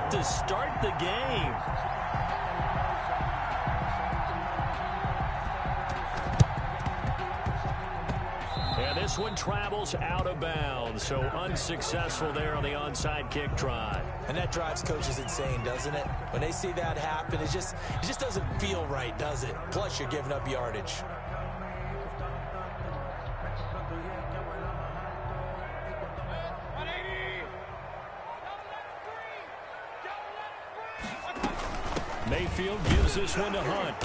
pick to start the game. And this one travels out of bounds, so unsuccessful there on the onside kick try. And that drives coaches insane, doesn't it? When they see that happen, it just doesn't feel right, does it? Plus, you're giving up yardage. Mayfield gives this one to Hunt.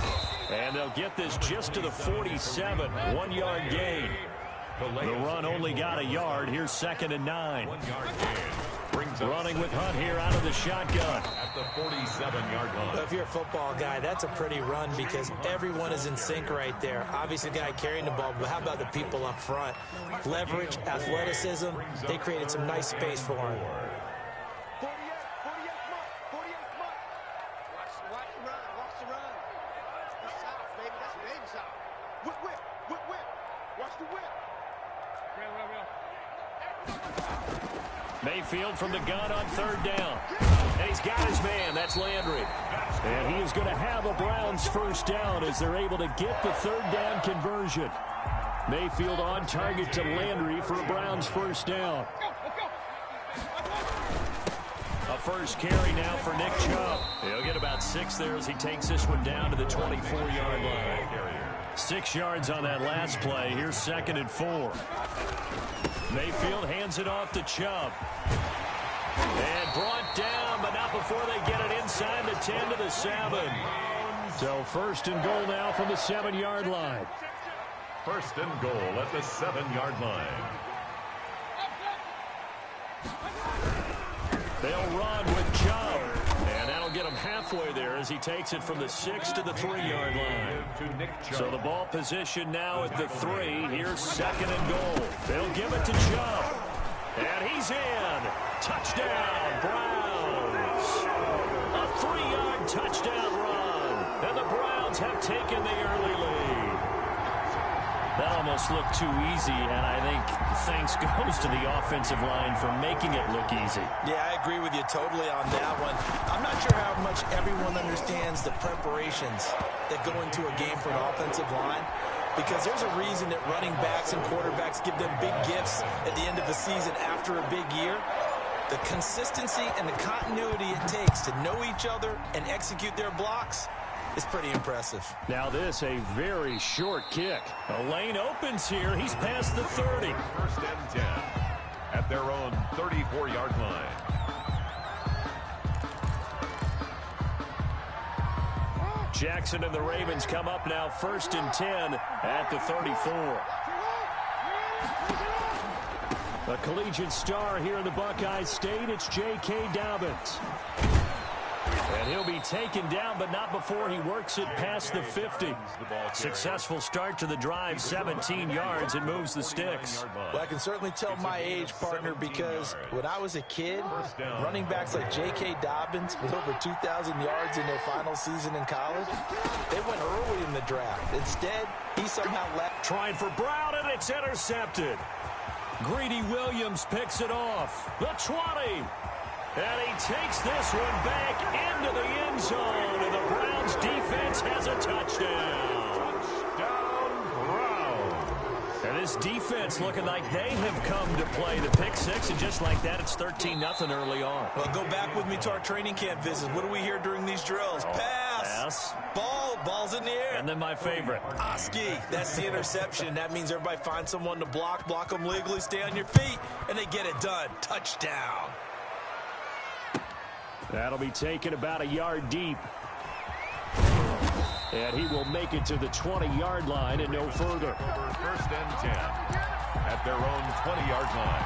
And they'll get this just to the 47. 1-yard gain. The run only got a yard. Here's 2nd and 9. 1-yard gain. Running with Hunt here out of the shotgun. At the 47-yard line. Well, if you're a football guy, that's a pretty run because everyone is in sync right there. Obviously, the guy carrying the ball, but how about the people up front? Leverage, athleticism, they created some nice space for him. Mayfield from the gun on 3rd down. And he's got his man. That's Landry. And he is going to have a Browns first down as they're able to get the 3rd down conversion. Mayfield on target to Landry for a Browns first down. A first carry now for Nick Chubb. He'll get about 6 there as he takes this one down to the 24-yard line. 6 yards on that last play. Here's 2nd and 4. Mayfield hands it off to Chubb. And brought down, but not before they get it inside the 10 to the 7. So 1st and goal now from the 7-yard line. 1st and goal at the 7-yard line. They'll run with Chubb. And that'll get him halfway there as he takes it from the 6 to the 3-yard line. So the ball position now at the 3. Here's 2nd and goal. They'll give it to Chubb. And he's in. Touchdown, Browns. A 3-yard touchdown run. And the Browns have taken the early lead. That almost looked too easy, and I think thanks goes to the offensive line for making it look easy. Yeah, I agree with you totally on that one. I'm not sure how much everyone understands the preparations that go into a game for an offensive line, because there's a reason that running backs and quarterbacks give them big gifts at the end of the season after a big year. The consistency and the continuity it takes to know each other and execute their blocks is pretty impressive. Now this, a very short kick. A lane opens here. He's past the 30. 1st and 10 at their own 34-yard line. Jackson and the Ravens come up now 1st and 10 at the 34. A collegiate star here in the Buckeye State. It's J.K. Dobbins. And he'll be taken down, but not before he works it past the 50. Successful start to the drive, 17 yards, and moves the sticks. Well, I can certainly tell my age, partner, because when I was a kid, running backs like J.K. Dobbins with over 2,000 yards in their final season in college, they went early in the draft. Instead, he somehow left. Trying for Brown, and it's intercepted. Greedy Williams picks it off. The 20. And he takes this one back into the end zone, and the Browns defense has a touchdown. Touchdown, Browns. And this defense looking like they have come to play the pick six, and just like that, it's 13-0 early on. Well, go back with me to our training camp visits. What do we hear during these drills? Pass. Ball's in the air. And then my favorite. Oski, that's the interception. That means everybody finds someone to block them legally, stay on your feet, and they get it done. Touchdown. That'll be taken about a yard deep. And he will make it to the 20-yard line and no further. 1st and 10 at their own 20-yard line.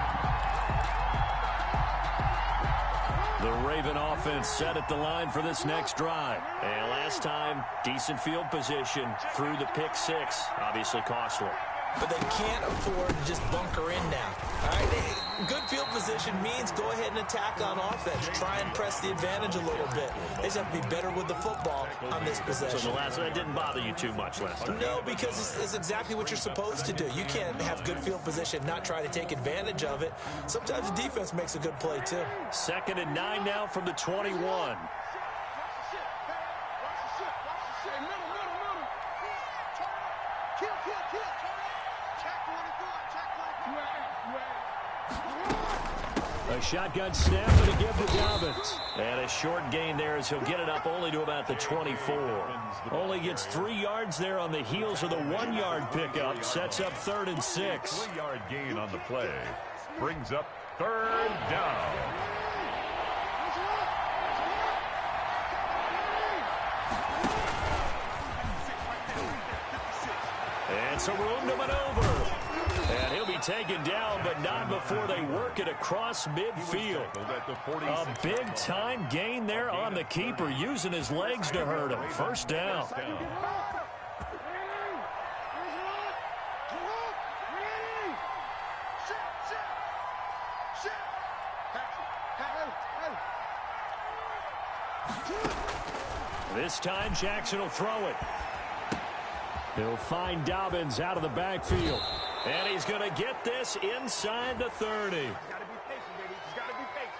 The Raven offense set at the line for this next drive. And last time, decent field position through the pick six. Obviously costly. but they can't afford to just bunker in now. All right, good field position means go ahead and attack on offense. Try and press the advantage a little bit. They just have to be better with the football on this possession. So that didn't bother you too much last time? No, because it's exactly what you're supposed to do. You can't have good field position, not try to take advantage of it. Sometimes the defense makes a good play, too. 2nd and 9 now from the 21. A shotgun snap and a give to Dobbins. And a short gain there as he'll get it up only to about the 24. Only gets 3 yards there on the heels of the 1-yard pickup. Sets up 3rd and 6. 3-yard gain on the play. Brings up 3rd down. And some room to maneuver. And he'll be taken down, but not before they work it across midfield. A big-time gain there on the keeper, using his legs to hurt him. 1st down. This time, Jackson will throw it. He'll find Dobbins out of the backfield. And he's going to get this inside the 30. He's got to be patient, baby. He's got to be patient.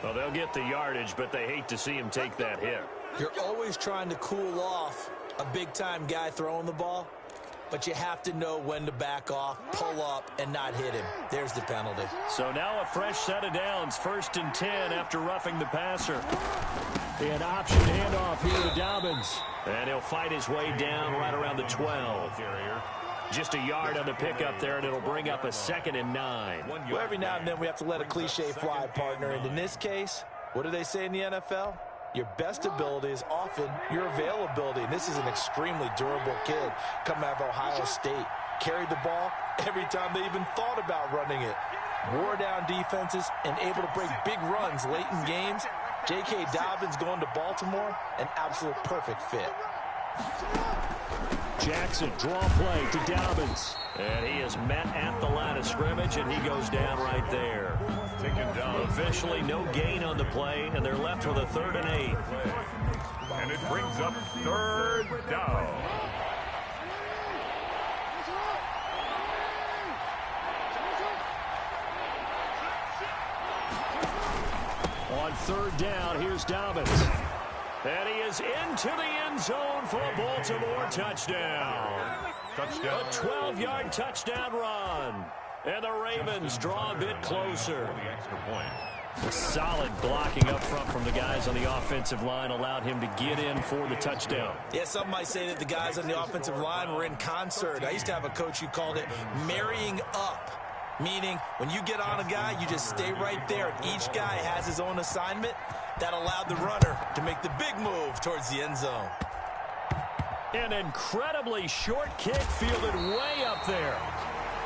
Well, they'll get the yardage, but they hate to see him take that hit. You're always trying to cool off a big-time guy throwing the ball, but you have to know when to back off, pull up, and not hit him. There's the penalty. So now a fresh set of downs, 1st and 10 after roughing the passer. An option handoff here to Dobbins. And he'll fight his way down right around the 12. Just a yard on the pickup there, and it'll bring up a 2nd and 9. Well, every now and then we have to let a cliche fly, partner. And in this case, what do they say in the NFL? Your best ability is often your availability. And this is an extremely durable kid coming out of Ohio State. Carried the ball every time they even thought about running it. Wore down defenses and able to break big runs late in games. J.K. Dobbins going to Baltimore, an absolute perfect fit. Jackson, draw play to Dobbins. And he is met at the line of scrimmage, and he goes down right there. Taken down. Officially no gain on the play, and they're left with a 3rd and 8. And it brings up 3rd down. On 3rd down, here's Dobbins. And he is into the end zone for a Baltimore touchdown. Touchdown. A 12-yard touchdown run. And the Ravens draw a bit closer. The extra point. Solid blocking up front from the guys on the offensive line allowed him to get in for the touchdown. Yeah, some might say that the guys on the offensive line were in concert. I used to have a coach who called it marrying up. Meaning, when you get on a guy, you just stay right there. Each guy has his own assignment. That allowed the runner to make the big move towards the end zone. An incredibly short kick fielded way up there.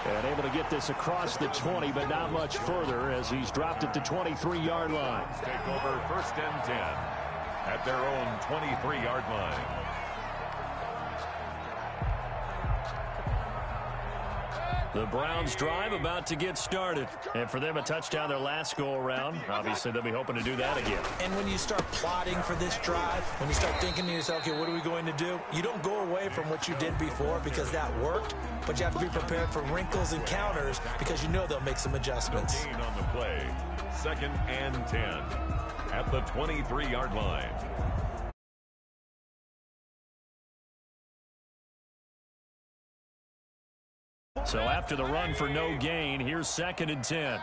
And able to get this across the 20, but not much further as he's dropped it to 23-yard line. Take over 1st and 10 at their own 23-yard line. The Browns drive about to get started. And for them, a touchdown their last go-around. Obviously, they'll be hoping to do that again. And when you start plotting for this drive, when you start thinking to yourself, okay, what are we going to do? You don't go away from what you did before because that worked, but you have to be prepared for wrinkles and counters because you know they'll make some adjustments. Gain on the play. 2nd and 10 at the 23-yard line. So after the run for no gain, here's 2nd and 10.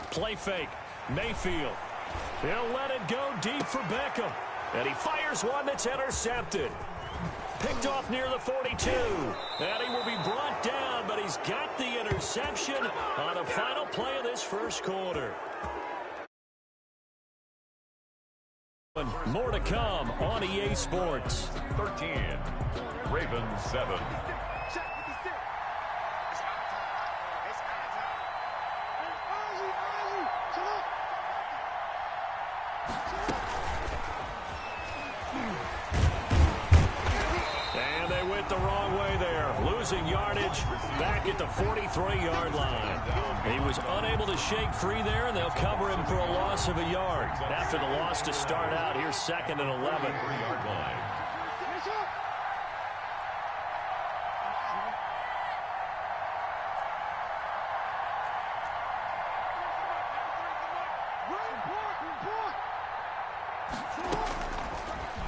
Play fake. Mayfield. He'll let it go deep for Beckham. And he fires one that's intercepted. Picked off near the 42. And he will be brought down, but he's got the interception on the final play of this first quarter. More to come on EA Sports. 13. Ravens 7. losing yardage back at the 43-yard line. He was unable to shake free there, and they'll cover him for a loss of a yard. After the loss to start out, here's 2nd and 11.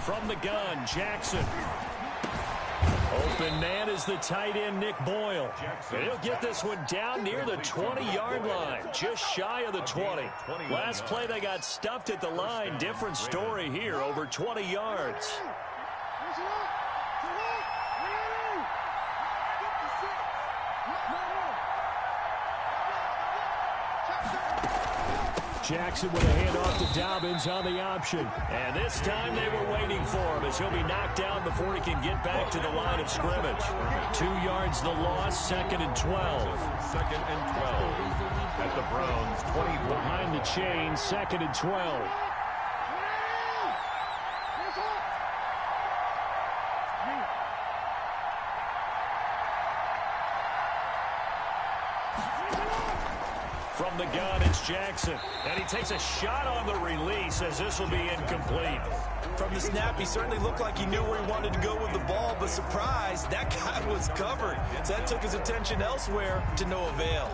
From the gun, Jackson. Open man is the tight end, Nick Boyle. And he'll get this one down near the 20-yard line, just shy of the 20. Last play, they got stuffed at the line. Different story here, over 20 yards. Jackson with a handoff to Dobbins on the option. And this time they were waiting for him as he'll be knocked down before he can get back to the line of scrimmage. 2 yards the loss, 2nd and 12. 2nd and 12 at the Browns' 20. Behind the chain, 2nd and 12. From the gun, it's Jackson. And he takes a shot on the release as this will be incomplete. From the snap, he certainly looked like he knew where he wanted to go with the ball, but surprise, that guy was covered. So that took his attention elsewhere to no avail.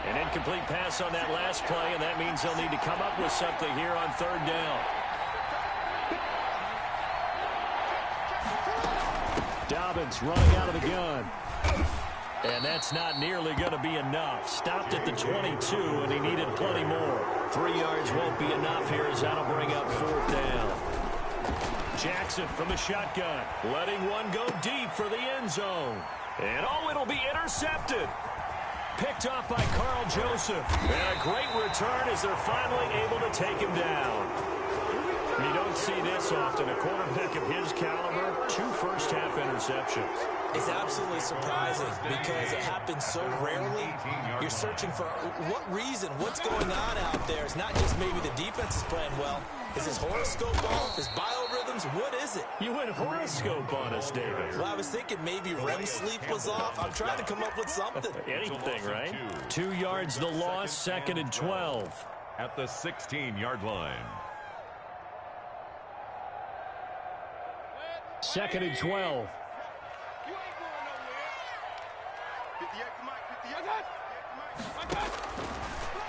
An incomplete pass on that last play, and that means they'll need to come up with something here on 3rd down. Dobbins running out of the gun. And that's not nearly going to be enough. Stopped at the 22, and he needed plenty more. 3 yards won't be enough here as that'll bring up 4th down. Jackson from the shotgun, letting one go deep for the end zone. And it'll be intercepted. Picked off by Carl Joseph. And a great return as they're finally able to take him down. You don't see this often. A quarterback of his caliber, 2 first-half interceptions. It's absolutely surprising because it happens so rarely. You're searching for what reason, what's going on out there. It's not just maybe the defense is playing well. Is his horoscope off? His biorhythms? What is it? You went horoscope on us, David. Well, I was thinking maybe REM sleep was off. I'm trying to come up with something. Anything, right? 2 yards the loss, 2nd and 12. At the 16-yard line. 2nd and 12.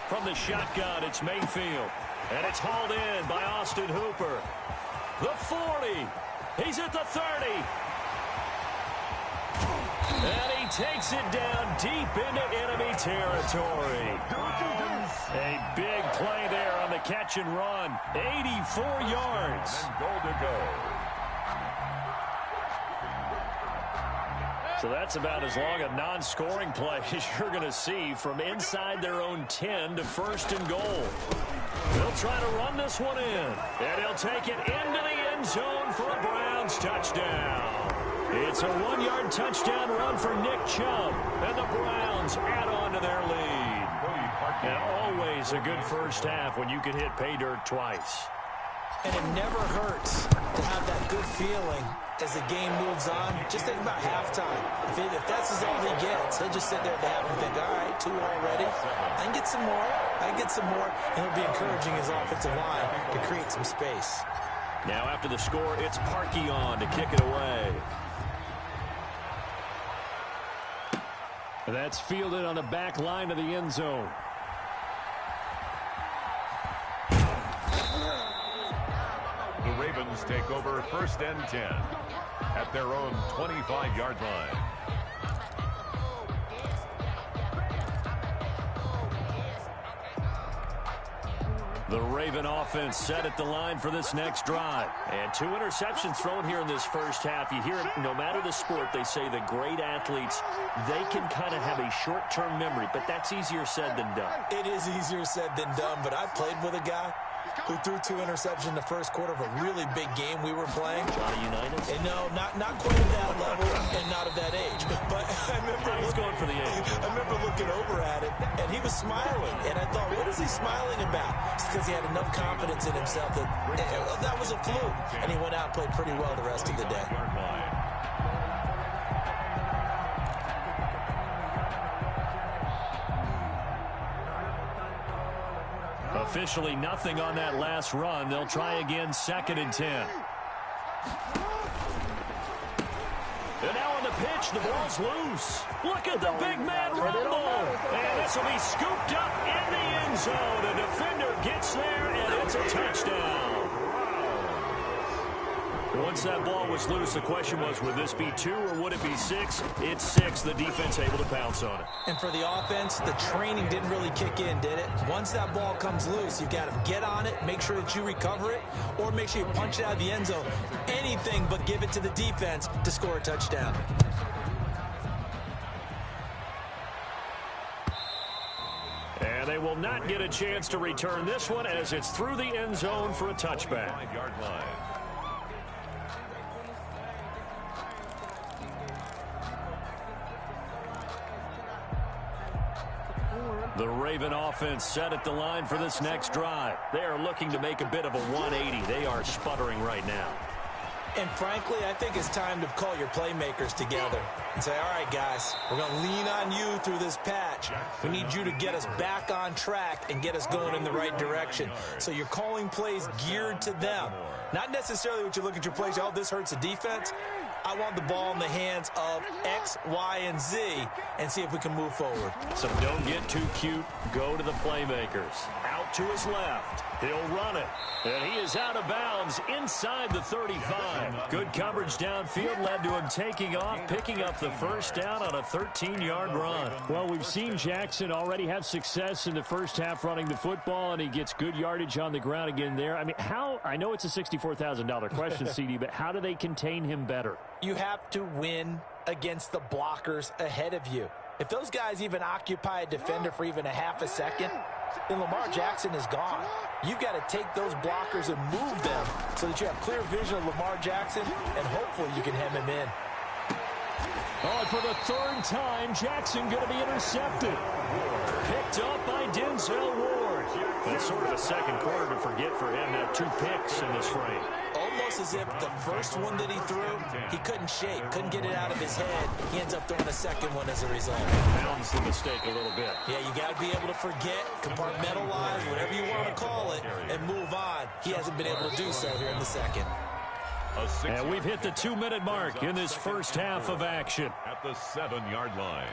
From the shotgun, it's Mayfield. And it's hauled in by Austin Hooper. The 40. He's at the 30. And he takes it down deep into enemy territory. A big play there on the catch and run. 84 yards. And goal to go. So that's about as long a non-scoring play as you're going to see from inside their own 10 to 1st and goal. They'll try to run this one in, and he'll take it into the end zone for a Browns touchdown. It's a 1-yard touchdown run for Nick Chubb, and the Browns add on to their lead. And always a good first half when you can hit pay dirt twice. And it never hurts to have that good feeling as the game moves on. Just think about halftime. If that's all he gets, he'll just sit there at the half and think, all right, 2 already. I can get some more. I can get some more. And he'll be encouraging his offensive line to create some space. Now after the score, it's Parkey on to kick it away. That's fielded on the back line of the end zone. The Ravens take over 1st and 10 at their own 25-yard line. The Raven offense set at the line for this next drive. And 2 interceptions thrown here in this first half. You hear it, no matter the sport, they say the great athletes, they can kind of have a short-term memory, but that's easier said than done. It is easier said than done, but I played with a guy who threw 2 interceptions in the first quarter of a really big game we were playing. Johnny Unitas? And no, not quite at that level and not of that age. But I remember He's going for the age. I remember looking over at him, and he was smiling. And I thought, what is he smiling about? It's because he had enough confidence in himself that was a fluke. And he went out and played pretty well the rest of the day. Officially nothing on that last run. They'll try again, 2nd and 10. And now on the pitch, the ball's loose. Look at the big man rumble. And this will be scooped up in the end zone. The defender gets there, and it's a touchdown. Once that ball was loose, the question was, would this be 2 or would it be 6? It's 6. The defense able to pounce on it. And for the offense, the training didn't really kick in, did it? Once that ball comes loose, you've got to get on it, make sure that you recover it, or make sure you punch it out of the end zone. Anything but give it to the defense to score a touchdown. And they will not get a chance to return this one as it's through the end zone for a touchback. 5-yard line. The Raven offense set at the line for this next drive. They are looking to make a bit of a 180. They are sputtering right now. And frankly, I think it's time to call your playmakers together and say, all right, guys, we're going to lean on you through this patch. We need you to get us back on track and get us going in the right direction. So you're calling plays geared to them. Not necessarily what you look at your plays, oh, this hurts the defense. I want the ball in the hands of X, Y, and Z and see if we can move forward. So don't get too cute. Go to the playmakers. Out to his left. He'll run it. And he is out of bounds inside the 35. Good coverage downfield led to him taking off, picking up the first down on a 13-yard run. Well, we've seen Jackson already have success in the first half running the football, and he gets good yardage on the ground again there. I mean, I know it's a $64,000 question, CD, but how do they contain him better? You have to win against the blockers ahead of you. If those guys even occupy a defender for even a half a second, then Lamar Jackson is gone. You've got to take those blockers and move them so that you have clear vision of Lamar Jackson, and hopefully you can hem him in. Oh, and for the 3rd time, Jackson going to be intercepted. Picked up by Denzel Ward. That's sort of a second quarter to forget for him. Now 2 picks in this frame. Almost as if the first one that he threw, he couldn't shake, couldn't get it out of his head. He ends up throwing a second one as a result. Pounds the mistake a little bit. Yeah, you got to be able to forget, compartmentalize, whatever you want to call it, and move on. He hasn't been able to do so here in the second. And we've hit the 2-minute mark in this first half of action. At the 7-yard line.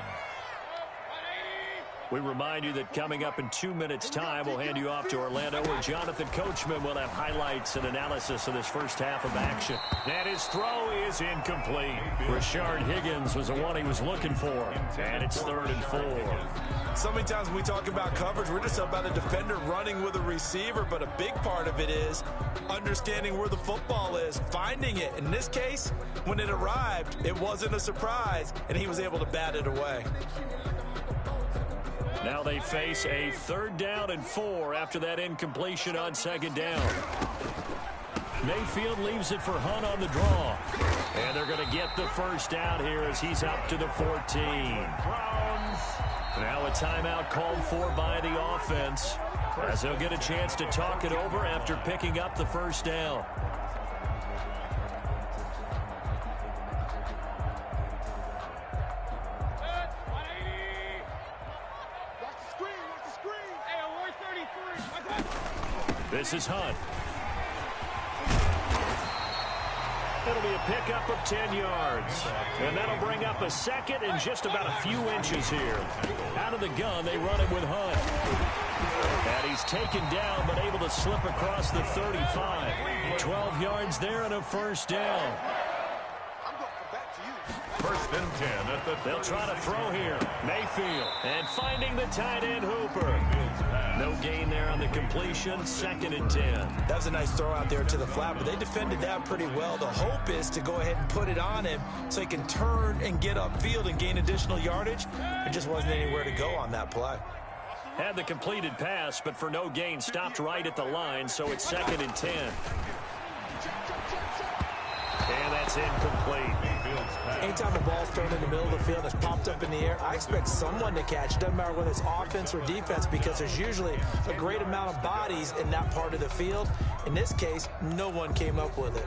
We remind you that coming up in 2 minutes' time, we'll hand you off to Orlando, where Jonathan Coachman will have highlights and analysis of this first half of action. And his throw is incomplete. Rashard Higgins was the one he was looking for. And it's 3rd and 4. So many times when we talk about coverage, we're just about a defender running with a receiver, but a big part of it is understanding where the football is, finding it. In this case, when it arrived, it wasn't a surprise, and he was able to bat it away. Now they face a 3rd down and 4 after that incompletion on 2nd down. Mayfield leaves it for Hunt on the draw. And they're going to get the first down here as he's up to the 14. Browns. Now a timeout called for by the offense, as they'll get a chance to talk it over after picking up the first down. This is Hunt. It'll be a pickup of 10 yards. And that'll bring up a 2nd and just about a few inches here. Out of the gun, they run it with Hunt. And he's taken down, but able to slip across the 35. 12 yards there and a first down. 1st and 10 at the. They'll try to throw here. Mayfield. And finding the tight end Hooper. No gain there on the completion. 2nd and 10. That was a nice throw out there to the flat, but they defended that pretty well. The hope is to go ahead and put it on him so he can turn and get upfield and gain additional yardage. There just wasn't anywhere to go on that play. Had the completed pass, but for no gain, stopped right at the line, so it's 2nd and 10. And that's incomplete. Anytime a ball's thrown in the middle of the field, it's popped up in the air, I expect someone to catch. It doesn't matter whether it's offense or defense, because there's usually a great amount of bodies in that part of the field. In this case, no one came up with it.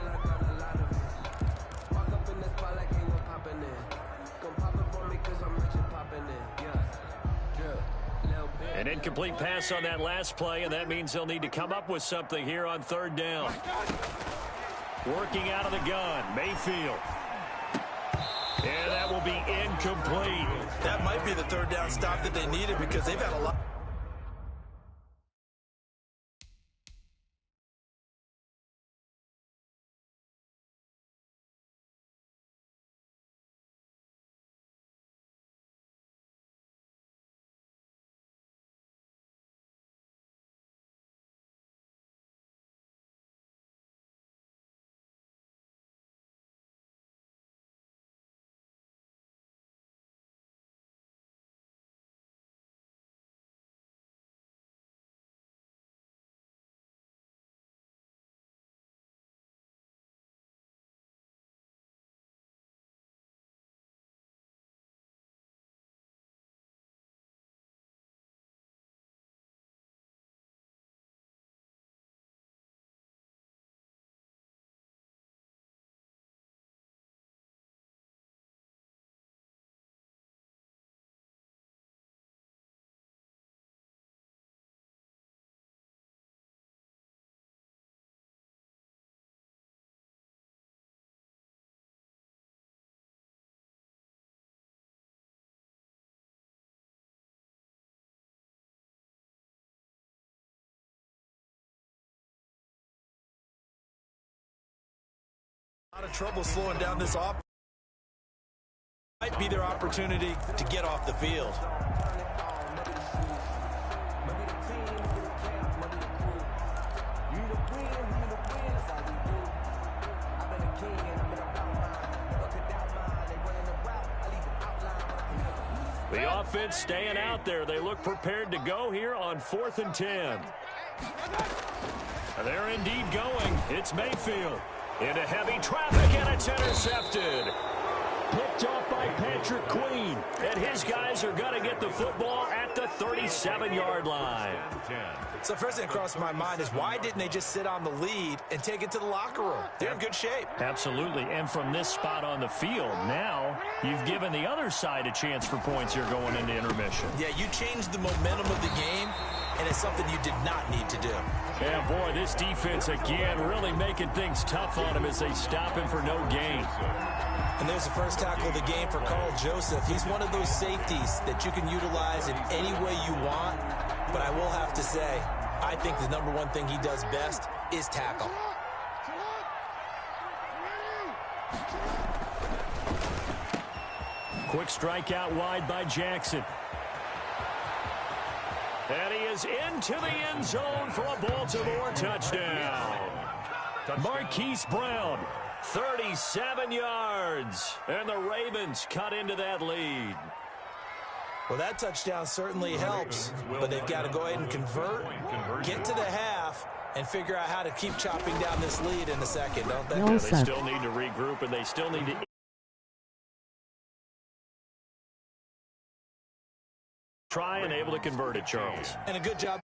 An incomplete pass on that last play, and that means they'll need to come up with something here on 3rd down. Working out of the gun, Mayfield. And that will be incomplete. That might be the 3rd down stop that they needed, because they've had a lot. A lot of trouble slowing down this offense. Might be their opportunity to get off the field. The offense staying out there. They look prepared to go here on 4th and 10. They're indeed going. It's Mayfield. Into heavy traffic, and it's intercepted. Picked off by Patrick Queen. And his guys are going to get the football at the 37-yard line. So first thing that crossed my mind is, why didn't they just sit on the lead and take it to the locker room? They're in good shape. Absolutely. And from this spot on the field, now you've given the other side a chance for points here going into intermission. Yeah, you changed the momentum of the game, and it's something you did not need to do. Yeah, boy, this defense again really making things tough on him as they stop him for no gain. And there's the first tackle of the game for Carl Joseph. He's one of those safeties that you can utilize in any way you want. But I will have to say, I think the number one thing he does best is tackle. Quick strike out wide by Jackson. And he is into the end zone for a Baltimore touchdown. Marquise Brown, 37 yards. And the Ravens cut into that lead. Well, that touchdown certainly helps, but they've got to go ahead and convert, get to the half, and figure out how to keep chopping down this lead in the second, don't they? Yeah, they still need to regroup, and they still need to try and able to convert it, Charles. And a good job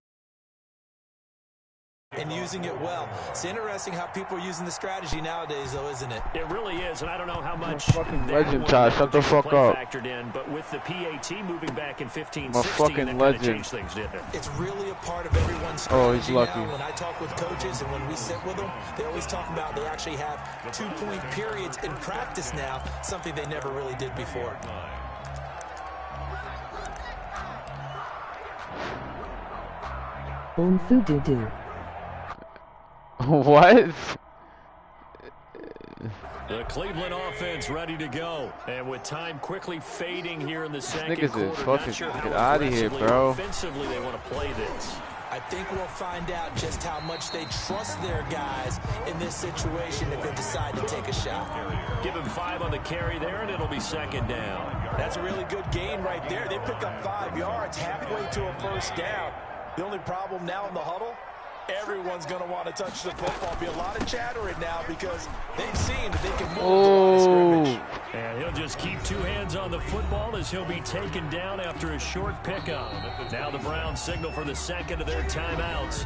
and using it well. It's interesting how people are using the strategy nowadays, though, isn't it? It really is, and I don't know how much fucking legend, Ty. Shut the fuck up. Factored in, but with the PAT moving back in 15-16, that kind of changed things, didn't it? It's really a part of everyone's strategy. Oh, he's lucky. Now. When I talk with coaches and when we sit with them, they always talk about they actually have 2-point periods in practice now, something they never really did before. What? The Cleveland offense ready to go. And with time quickly fading here in the second quarter, Fucking not sure get how out of here, bro. Offensively they want to play this. I think we'll find out just how much they trust their guys in this situation if they decide to take a shot. Give him 5 on the carry there, and it'll be second down. That's a really good gain right there. They pick up 5 yards halfway to a first down. The only problem now in the huddle, everyone's going to want to touch the football. Be a lot of chattering now because they've seen that they can move the line of scrimmage. And he'll just keep 2 hands on the football as he'll be taken down after a short pickup. Now the Browns signal for the second of their timeouts.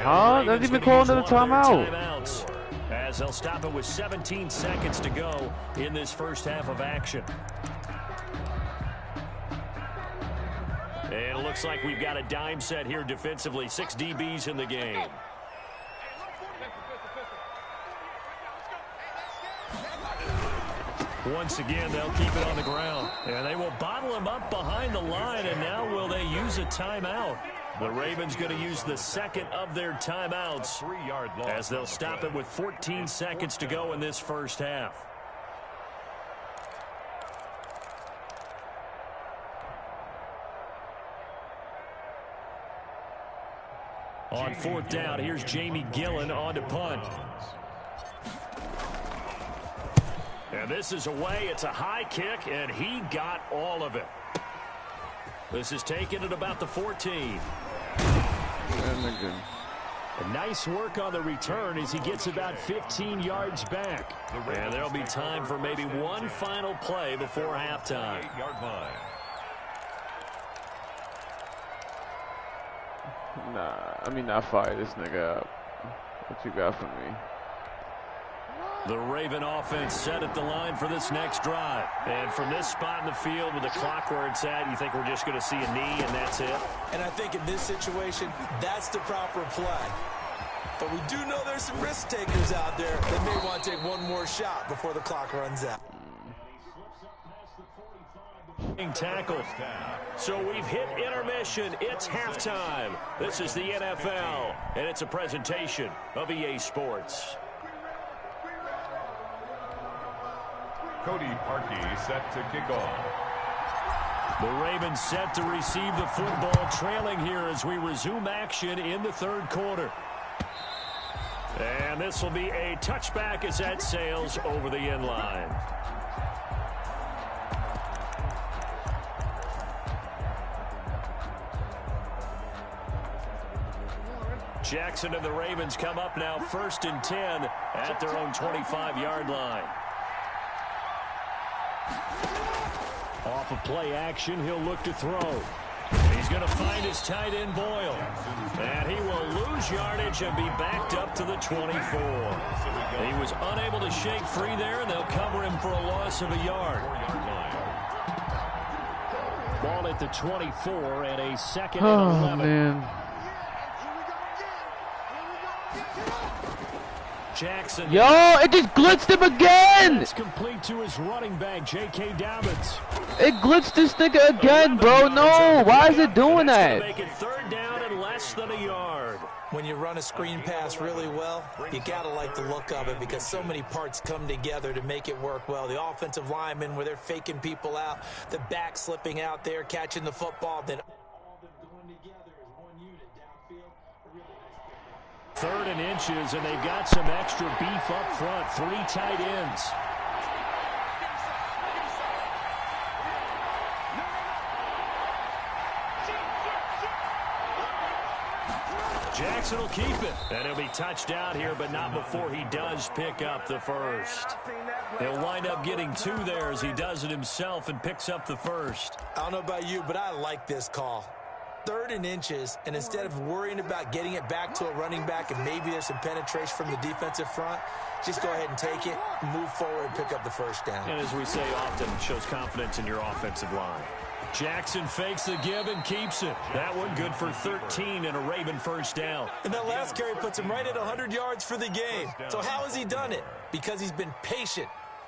Huh? They're even calling it a timeout. As they'll stop it with 17 seconds to go in this first half of action. And it looks like we've got a dime set here defensively. 6 DBs in the game. Once again, they'll keep it on the ground. And they will bottle him up behind the line. And now will they use a timeout? The Ravens going to use the second of their timeouts as they'll stop it with 14 seconds to go in this first half. On 4th down, here's Jamie Gillen on to punt. And this is away. It's a high kick, and he got all of it. This is taken at about the 14. And nice work on the return as he gets about 15 yards back. And there'll be time for maybe one final play before halftime. 8-yard line. Nah, I mean, not fire this nigga up. What you got for me? The Raven offense set at the line for this next drive. And from this spot in the field with the clock where it's at, you think we're just going to see a knee and that's it? And I think in this situation, that's the proper play. But we do know there's some risk takers out there that may want to take one more shot before the clock runs out. Tackle. So we've hit intermission. It's halftime. This is the NFL, and it's a presentation of EA Sports. Cody Parkey set to kick off. The Ravens set to receive the football, trailing here as we resume action in the third quarter. And this will be a touchback as that sails over the end line. Jackson and the Ravens come up now 1st and 10 at their own 25-yard line. Off of play action, he'll look to throw. He's going to find his tight end Boyle. And he will lose yardage and be backed up to the 24. He was unable to shake free there, and they'll cover him for a loss of a yard. Ball at the 24 and a 2nd and 11. Man. Jackson. Yo, it just blitzed him again! It's complete to his running back, J.K. Dobbins. It glitched this nigga again, bro. No, why is it doing that? Make it 3rd down and less than a yard. When you run a screen pass really well, you gotta like the look of it because so many parts come together to make it work well. The offensive linemen where they're faking people out, the back slipping out there, catching the football, then all of them going together as one unit downfield. 3rd and inches, and they've got some extra beef up front. 3 tight ends. Jackson will keep it. And he'll be touched out here, but not before he does pick up the first. He'll wind up getting 2 there as he does it himself and picks up the first. I don't know about you, but I like this call. 3rd and inches, and instead of worrying about getting it back to a running back and maybe there's some penetration from the defensive front, just go ahead and take it, move forward, and pick up the first down. And as we say often, it shows confidence in your offensive line. Jackson fakes the give and keeps it. That one good for 13 and a Raven first down. And that last carry puts him right at 100 yards for the game. So how has he done it? Because he's been patient,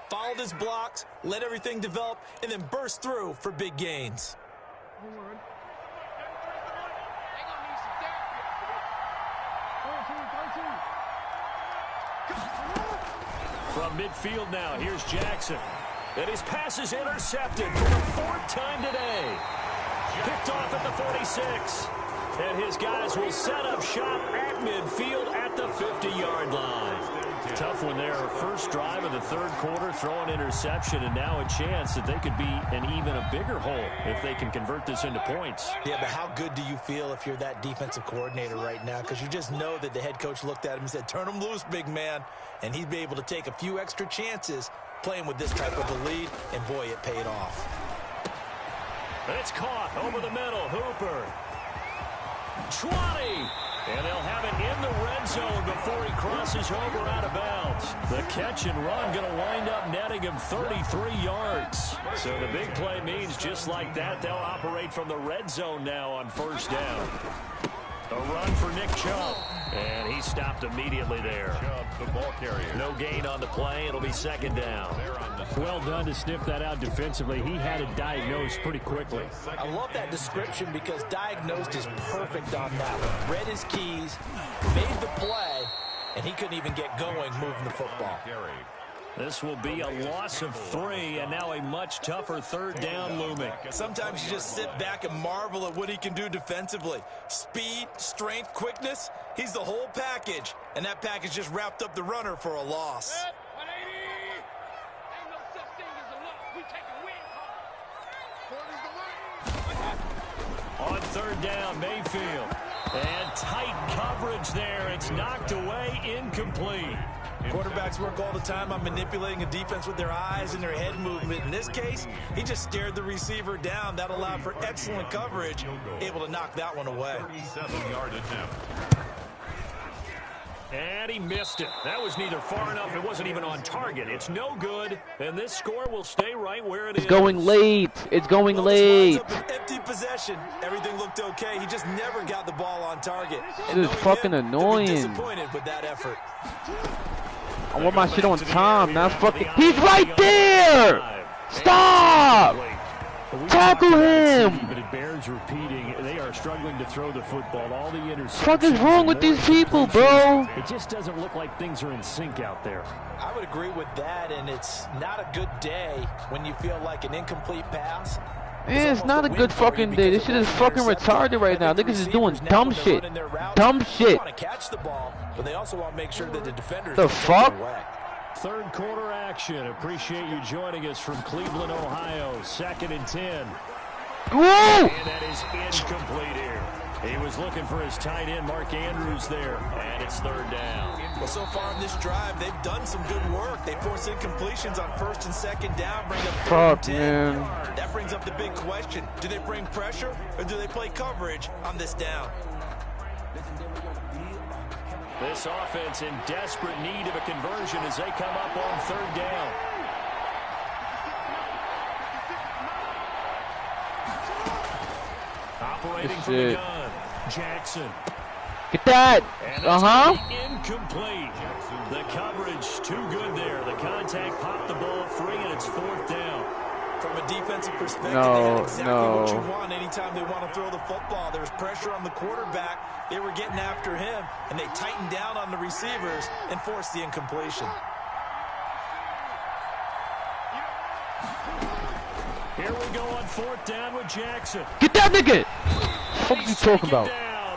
followed his blocks, let everything develop, and then burst through for big gains. From midfield now, here's Jackson. And his pass is intercepted for the 4th time today. Picked off at the 46. And his guys will set up shop at midfield at the 50-yard line. Tough one there. First drive of the third quarter, throw an interception, and now a chance that they could be in even a bigger hole if they can convert this into points. Yeah, but how good do you feel if you're that defensive coordinator right now? Because you just know that the head coach looked at him and said, turn him loose, big man. And he'd be able to take a few extra chances playing with this type of a lead, and boy, it paid off. It's caught over the middle. Hooper. 20. And they'll have it in the red zone before he crosses over out of bounds. The catch and run going to wind up netting him 33 yards. So the big play means just like that, they'll operate from the red zone now on first down. A run for Nick Chubb. And he stopped immediately there. Chubb, the ball carrier. No gain on the play. It'll be second down. Well done to sniff that out defensively. He had it diagnosed pretty quickly. I love that description because diagnosed is perfect on that one. Read his keys, made the play, and he couldn't even get going moving the football. This will be a loss of 3, and now a much tougher third down looming. Sometimes you just sit back and marvel at what he can do defensively. Speed, strength, quickness, he's the whole package. And that package just wrapped up the runner for a loss. On third down, Mayfield. And tight coverage there. It's knocked away, incomplete. Quarterbacks work all the time on manipulating a defense with their eyes and their head movement. In this case, he just stared the receiver down. That allowed for excellent coverage, able to knock that one away. 37-yard attempt. And he missed it. That was neither far enough. It wasn't even on target. It's no good. And this score will stay right where it is. It's going late. It's going late. Empty possession. Everything looked okay. He just never got the ball on target. This is fucking annoying. Disappointed with that effort. I want my shit on time, not fucking. He's right there! Stop! Tackle him! But it bears repeating. They are struggling to throw the football. All the interceptions. What the fuck is wrong with these people, bro? It just doesn't look like things are in sync out there. I would agree with that, and it's not a good day when you feel like an incomplete pass. Yeah, it's not a good fucking day. This shit is fucking retarded right now. Niggas is doing dumb shit. Dumb shit. They want to catch the ball, but they also want to make sure that the defenders the fuck? Third quarter action. Appreciate you joining us from Cleveland, Ohio. 2nd and 10. Woo! And that is incomplete here. He was looking for his tight end, Mark Andrews, there. And it's third down. Well, so far in this drive, they've done some good work. They force incompletions on first and second down, bring up third and 10. Man. That brings up the big question. Do they bring pressure or do they play coverage on this down? This offense in desperate need of a conversion as they come up on third down. Operating from the gun, Jackson. Get that! Incomplete. The coverage too good there. The contact popped the ball free, and it's fourth down. From a defensive perspective, they had exactly what you want anytime they want to throw the football. There was pressure on the quarterback. They were getting after him, and they tightened down on the receivers and forced the incompletion. Here we go on fourth down with Jackson. Get that nigga! What are you talking about?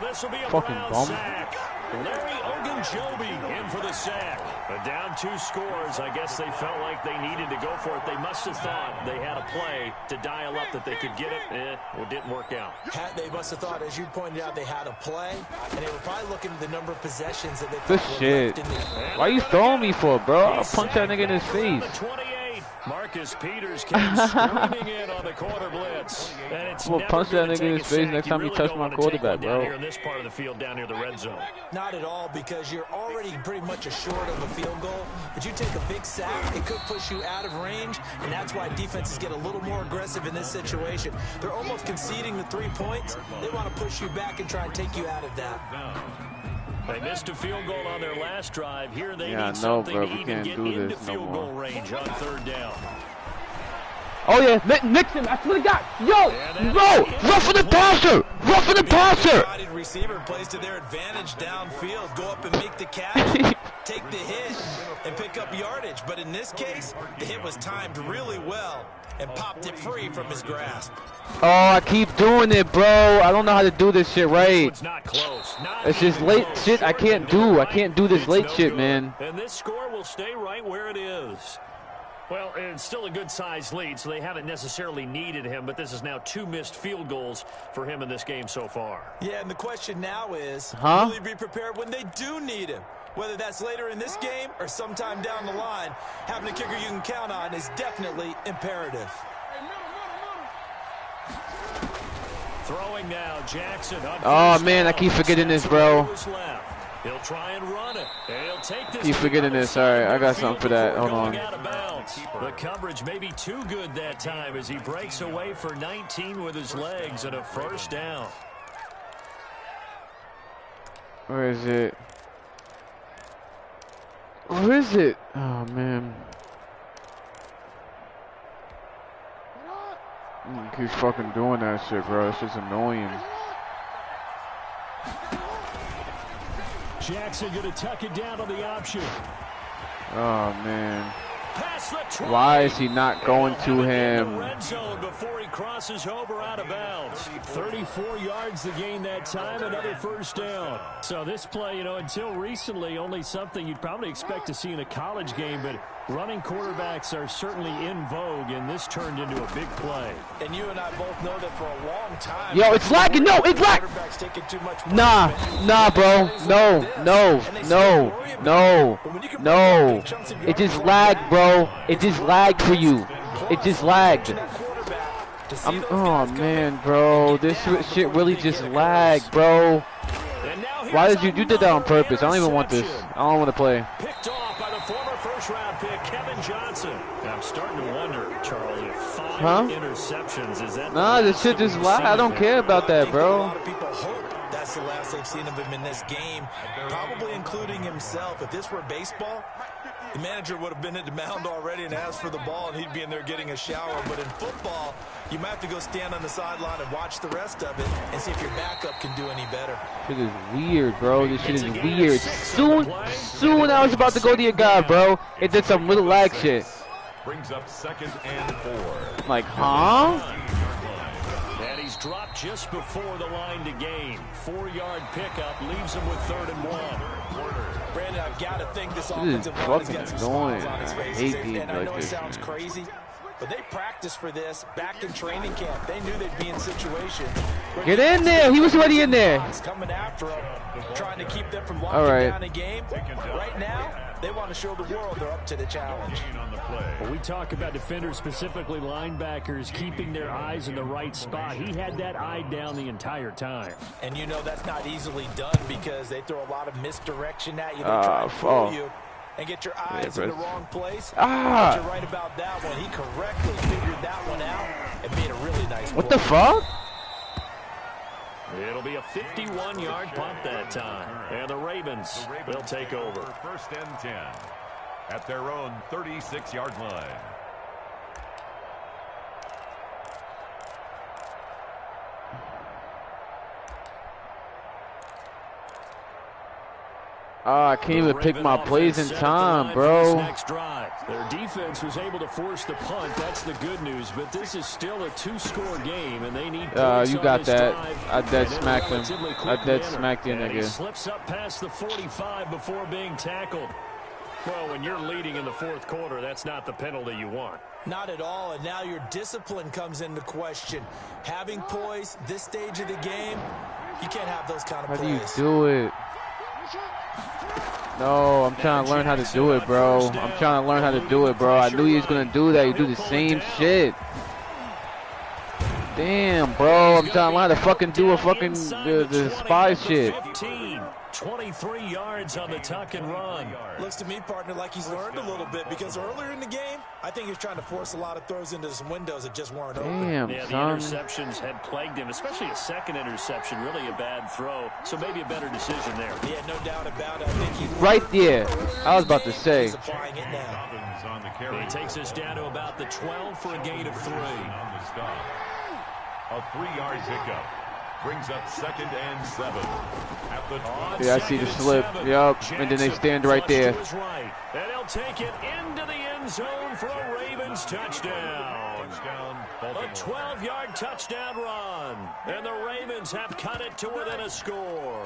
This will be a fucking bum. sack. Larry Ogunjobi in for the sack. But down 2 scores, I guess they felt like they needed to go for it. They must have thought they had a play to dial up that they could get it. It didn't work out. They must have thought, as you pointed out, they had a play, and they were probably looking at the number of possessions that they This thought were shit. left in the... Why you throwing me for, bro? I'll punch that nigga in his face. 28. Marcus Peters came screaming in on the quarter blitz. And it's We'll punch that nigga in his face next time he touches my quarterback, bro. Down here in this part of the field, down near the red zone. Not at all, because you're already pretty much assured of a field goal. But you take a big sack, it could push you out of range, and that's why defenses get a little more aggressive in this situation. They're almost conceding the 3 points. They want to push you back and try and take you out of that. They missed a field goal on their last drive. Here they need something to even get into field goal range on third down. Oh yeah, Nixon, I swear to God. Yo, roughing the passer! Roughing the passer! Receiver plays to their advantage downfield. Go up and make the catch. take the hit and pick up yardage. But in this case, the hit was timed really well and popped it free from his grasp. Oh, I keep doing it, bro. I don't know how to do this shit right. It's not close. It's just late shit I can't do. I can't do this late shit, man. And this score will stay right where it is. Well, it's still a good-sized lead, so they haven't necessarily needed him, but this is now 2 missed field goals for him in this game so far. Yeah, and the question now is, will he be prepared when they do need him? Whether that's later in this game or sometime down the line, having a kicker you can count on is definitely imperative. Throwing now, Jackson. Oh, man, I keep forgetting this, bro. He'll try and run it. He'll take this. Keep forgetting this. All right, I got something for that. Hold on. The coverage may be too good that time as he breaks away for 19 with his legs and a first down. Where is it? Where is it? Oh, man. He keeps fucking doing that shit, bro. It's just annoying. Jackson going to tuck it down on the option. Oh, man. Why is he not going to him? Red zone before he crosses over out of bounds. 34 yards to gain that time, another first down. So this play, you know, until recently, only something you'd probably expect to see in a college game, but running quarterbacks are certainly in vogue, and this turned into a big play. And you and I both know that for a long time. Yo, it's lagging. No, it's lagging. Nah, bro. No. It just lagged, bro. It just lagged for you. It just lagged. Oh, man, bro. This shit really just lagged, bro. Why did you do that on purpose? I don't even want this. I don't want to play. Picked off by the former first-round pick, Kevin Johnson. I'm starting to wonder, Charles, if 5 interceptions, is that... Nah, this shit just lagged. I don't care about that, bro. A lot of people hope that's the last they've seen of him in this game, probably including himself. If this were baseball, the manager would have been at the mound already and asked for the ball, and he'd be in there getting a shower. But in football, you might have to go stand on the sideline and watch the rest of it and see if your backup can do any better. Shit is weird, bro. This shit is weird. Soon I was about to go to your guy, bro. It did some little lag shit. Brings up 2nd and 4. Like, huh? And he's dropped just before the line to gain. 4-yard pickup leaves him with 3rd and 1. Brandon, I've got to think this offensive line has got some smiles on his face. And I know it sounds crazy, but they practiced for this back in training camp. They knew they'd be in situation. Get in there. He was already in there. Coming after him, trying to keep them from locking down a game. Right now, they want to show the world they're up to the challenge. Well, we talk about defenders, specifically linebackers, keeping their eyes in the right spot. He had that eye down the entire time. And you know that's not easily done because they throw a lot of misdirection at you. They try to fool you and get your eyes in the wrong place. But you're right about that one. He correctly figured that one out and made a really nice play. What the fuck? It'll be a 51-yard punt that time. And the Ravens will take over. 1st and 10 at their own 36-yard line. Oh, I can't even pick my plays in time, bro. Their defense was able to force the punt. That's the good news. But this is still a 2-score game, and they need points. You got that. I dead smacked him. I dead smacked you, nigga. He slips up past the 45 before being tackled. Well, when you're leading in the 4th quarter, that's not the penalty you want. Not at all, and now your discipline comes into question. Having poise this stage of the game, you can't have those kind of plays. How do you do it? No, I'm trying to learn how to do it, bro. I'm trying to learn how to do it, bro. I knew he was going to do that. You do the same shit. Damn, bro. I'm trying to learn how to fucking do a fucking the spy shit. 23 yards on the tuck and run. Looks to me, partner, like he's learned a little bit because earlier in the game, I think he was trying to force a lot of throws into some windows that just weren't open. Damn, yeah, the son. interceptions had plagued him, especially a 2nd interception, really a bad throw. So maybe a better decision there. Yeah, no doubt about it. I think he right there. I was about to say. He's applying it now. He takes us down to about the 12 for a gain of 3. A 3-yard pickup. Brings up 2nd and 7. At the yeah, I see the slip. Yup. And then they stand right there. Right. And he'll take it into the end zone for a Ravens touchdown. A 12-yard touchdown run. And the Ravens have cut it to within a score.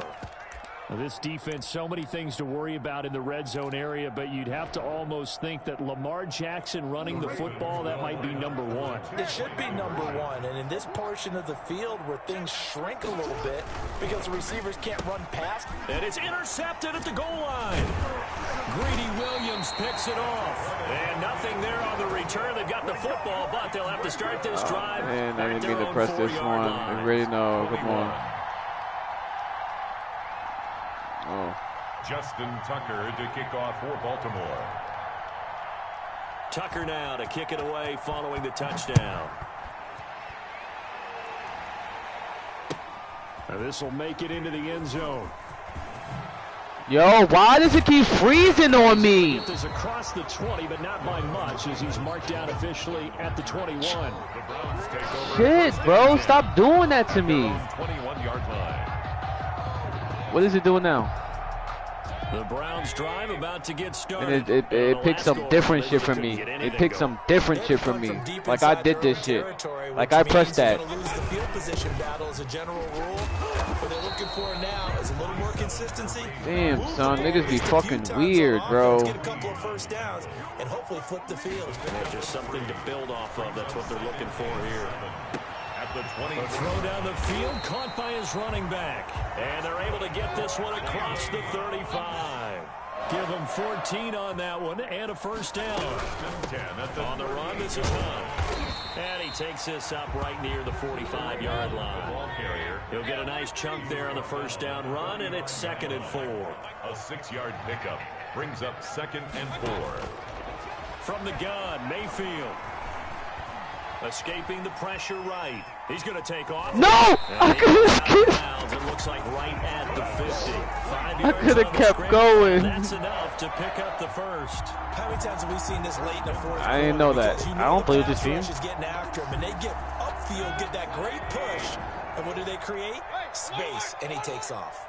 Now, this defense, so many things to worry about in the red zone area, but you'd have to almost think that Lamar Jackson running the football, that might be number one. It should be number one, and in this portion of the field where things shrink a little bit because the receivers can't run past. And it's intercepted at the goal line. Greedy Williams picks it off. And nothing there on the return. They've got the football, but they'll have to start this drive. Man, I didn't mean to press this one. I really know. Come on. Oh. Justin Tucker to kick off for Baltimore. Tucker now to kick it away following the touchdown. Now this will make it into the end zone. Yo, why does it keep freezing on me? It is across the 20, but not by much, as he's marked down officially at the 21. Shit, bro, stop doing that to me. 21-yard line. What is it doing now? The Browns drive about to get started. And it picks some different shit from me. It picks some different shit from me. Like I did this shit. Like I pressed that. Lose the field position battle as a general rule. What they're looking for now is a little more consistency. Damn, son, niggas be fucking weird, bro. Get a couple of first downs and hopefully flip the field. There's just something to build off of. That's what they're looking for here. The 20. A throw down the field, caught by his running back. And they're able to get this one across the 35. Give him 14 on that one and a first down. On the run, this is Hunt. And he takes this up right near the 45-yard line. He'll get a nice chunk there on the first down run, and it's 2nd and 4. A 6-yard pickup brings up 2nd and 4. From the gun, Mayfield. Escaping the pressure right. He's going to take off. No! I could have It looks like right at the 50. 5 I yards could have on the kept scramble. going. That's enough to pick up the first. How many times have we seen this late in the fourth I didn't know that. Because I don't play with this team. is getting after him, and they get upfield, get that great push. And what do they create? Space, and he takes off.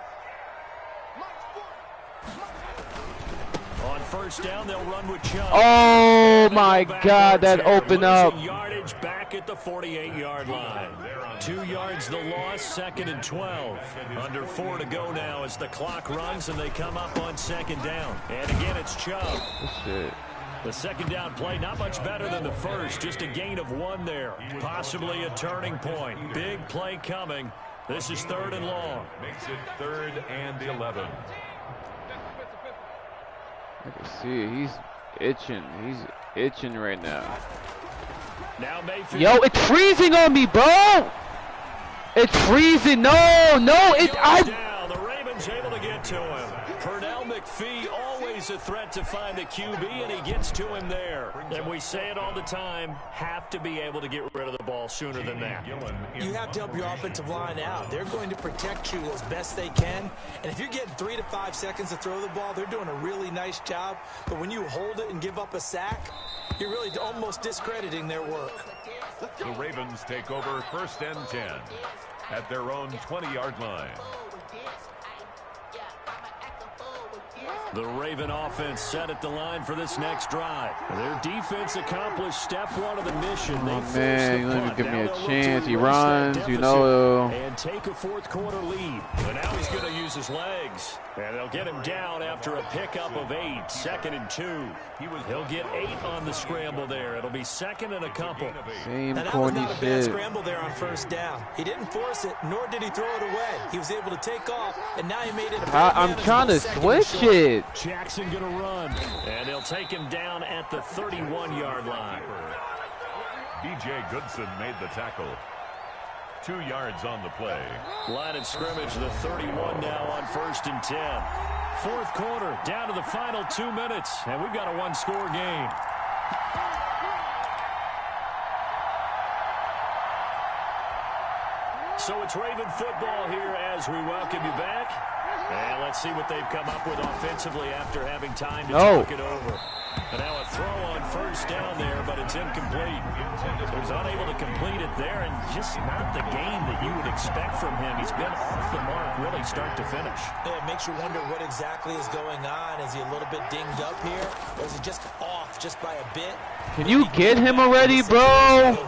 On first down, they'll run with Chubb. Oh my God, that opened up. Yardage back at the 48-yard line. 2 yards the loss, 2nd and 12. Under 4 to go now as the clock runs and they come up on 2nd down. And again, it's Chubb. Shit. The 2nd down play, not much better than the first. Just a gain of 1 there. Possibly a turning point. Big play coming. This is 3rd and long. Makes it 3rd and 11. I can see it. He's itching. He's itching right now. Now Mayfield. Yo, it's freezing on me, bro. It's freezing. No. Down. The Ravens able to get to him. Pernell McPhee, always a threat to find the QB, and he gets to him there. And we say it all the time, have to be able to get rid of the ball sooner than that. You have to help your offensive line out. They're going to protect you as best they can. And if you're getting 3 to 5 seconds to throw the ball, they're doing a really nice job. But when you hold it and give up a sack, you're really almost discrediting their work. The Ravens take over 1st and 10 at their own 20-yard line. The Raven offense set at the line for this next drive. Their defense accomplished step 1 of the mission. Oh man, you don't even give me a chance. He runs, you know. And take a 4th quarter lead. But now he's going to use his legs. And they'll get him down after a pickup of 8. 2nd and 2. He'll get 8 on the scramble there. It'll be 2nd and a couple. Same and corny that was not a shit. bad scramble there on first down. He didn't force it, nor did he throw it away. He was able to take off, and now he made it a I'm trying to switch it. Jackson going to run. And they'll take him down at the 31-yard line. B.J. Goodson made the tackle. 2 yards on the play. Line of scrimmage, the 31 now on 1st and 10. 4th quarter, down to the final 2 minutes, and we've got a 1-score game. So it's Raven football here as we welcome you back. And let's see what they've come up with offensively after having time to talk it over. And now a throw on first down there, but it's incomplete. So he's unable to complete it there, and just not the game that you would expect from him. He's been off the mark really start to finish. Yeah, it makes you wonder what exactly is going on. Is he a little bit dinged up here, or is he just off just by a bit? Can you get him already, bro?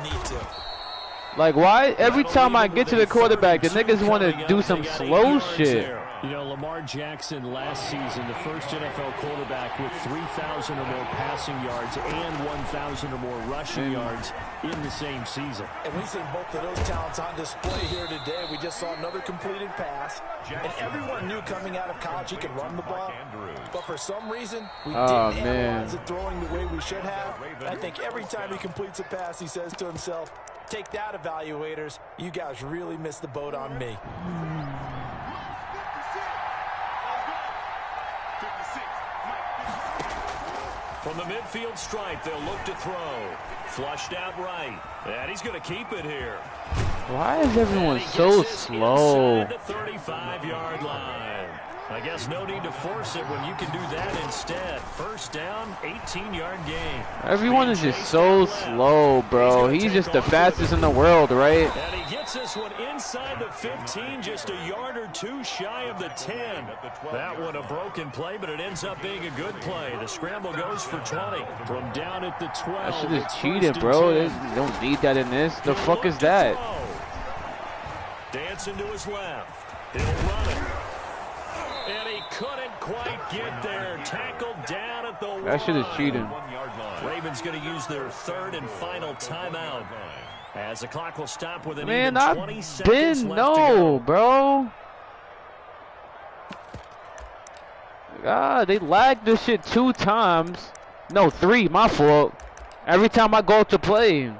Like, why every time I get to the quarterback, the niggas want to do some slow shit? You know, Lamar Jackson last season, the first NFL quarterback with 3,000 or more passing yards and 1,000 or more rushing yards in the same season. And we've seen both of those talents on display here today. We just saw another completed pass. And everyone knew coming out of college he could run the ball. But for some reason, we didn't analyze it throwing the way we should have. I think every time he completes a pass, he says to himself, take that, evaluators. You guys really missed the boat on me. From the midfield stripe, they'll look to throw. Flushed out right. And he's going to keep it here. Why is everyone so slow? Inside the 35-yard line. I guess no need to force it when you can do that instead. First down, 18-yard gain. Everyone is just so slow, bro. He's just the fastest in the world, right? And he gets this one inside the 15, just a yard or two shy of the 10. That one a broken play, but it ends up being a good play. The scramble goes for 20 from down at the 12. I should have cheated, bro. They don't need that in this. The fuck is that? Dancing to his left. He'll run it. And he couldn't quite get there. Tackled down at the 1. That shit is cheating. Ravens going to use their third and final timeout. As the clock will stop with an Man, even 20 seconds left to go. Bro. God, they lagged this shit 2 times. No, 3, my fault. Every time I go to play.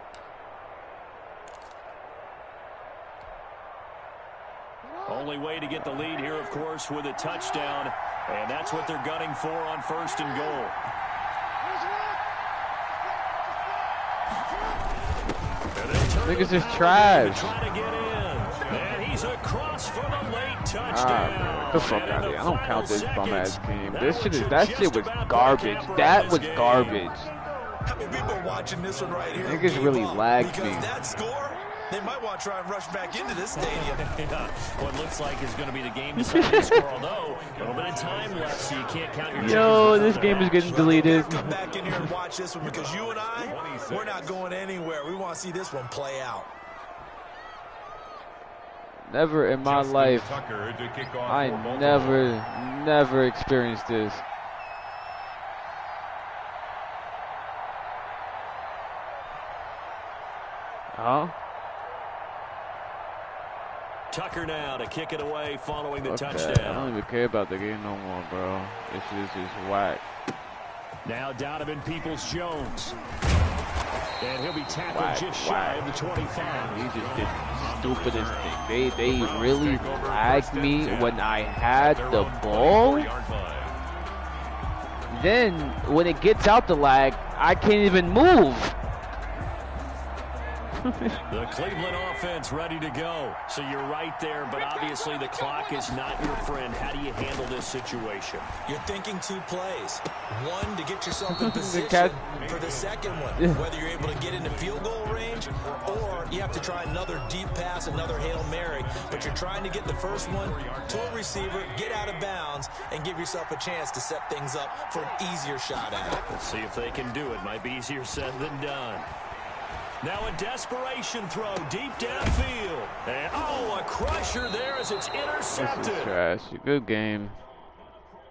Only way to get the lead here, of course, with a touchdown. And that's what they're gunning for on first and goal. Niggas is trash. Trying to get in. And he's across for the late touchdown. Get the fuck out of here. I don't count this bum ass game. That shit was garbage. That was garbage. How many people watching this one right here? Niggas really lagged me. That score, they might want to try and rush back into this stadium. What looks like is going to be the game deciding score, although a little bit of time left, so you can't count your Yo, this game is getting deleted. Come back in here and watch this one because you and I, we're not going anywhere. We want to see this one play out. Never in my life, I never experienced this. Huh? Tucker now to kick it away following the touchdown. I don't even care about the game no more, bro. This is just whack. Now Donovan Peoples-Jones. And he'll be tackled just shy of the 25. He just did the stupidest thing. They really lagged me when I had the ball. Then when it gets out the lag, I can't even move. The Cleveland offense ready to go. So you're right there, but obviously the clock is not your friend. How do you handle this situation? You're thinking 2 plays. One, to get yourself in position for the second one, whether you're able to get into field goal range or you have to try another deep pass, another Hail Mary. But you're trying to get the first one to a receiver, get out of bounds, and give yourself a chance to set things up for an easier shot at it. Let's see if they can do it. Might be easier said than done. Now a desperation throw deep downfield. And, a crusher there as it's intercepted. This is trash. Good game.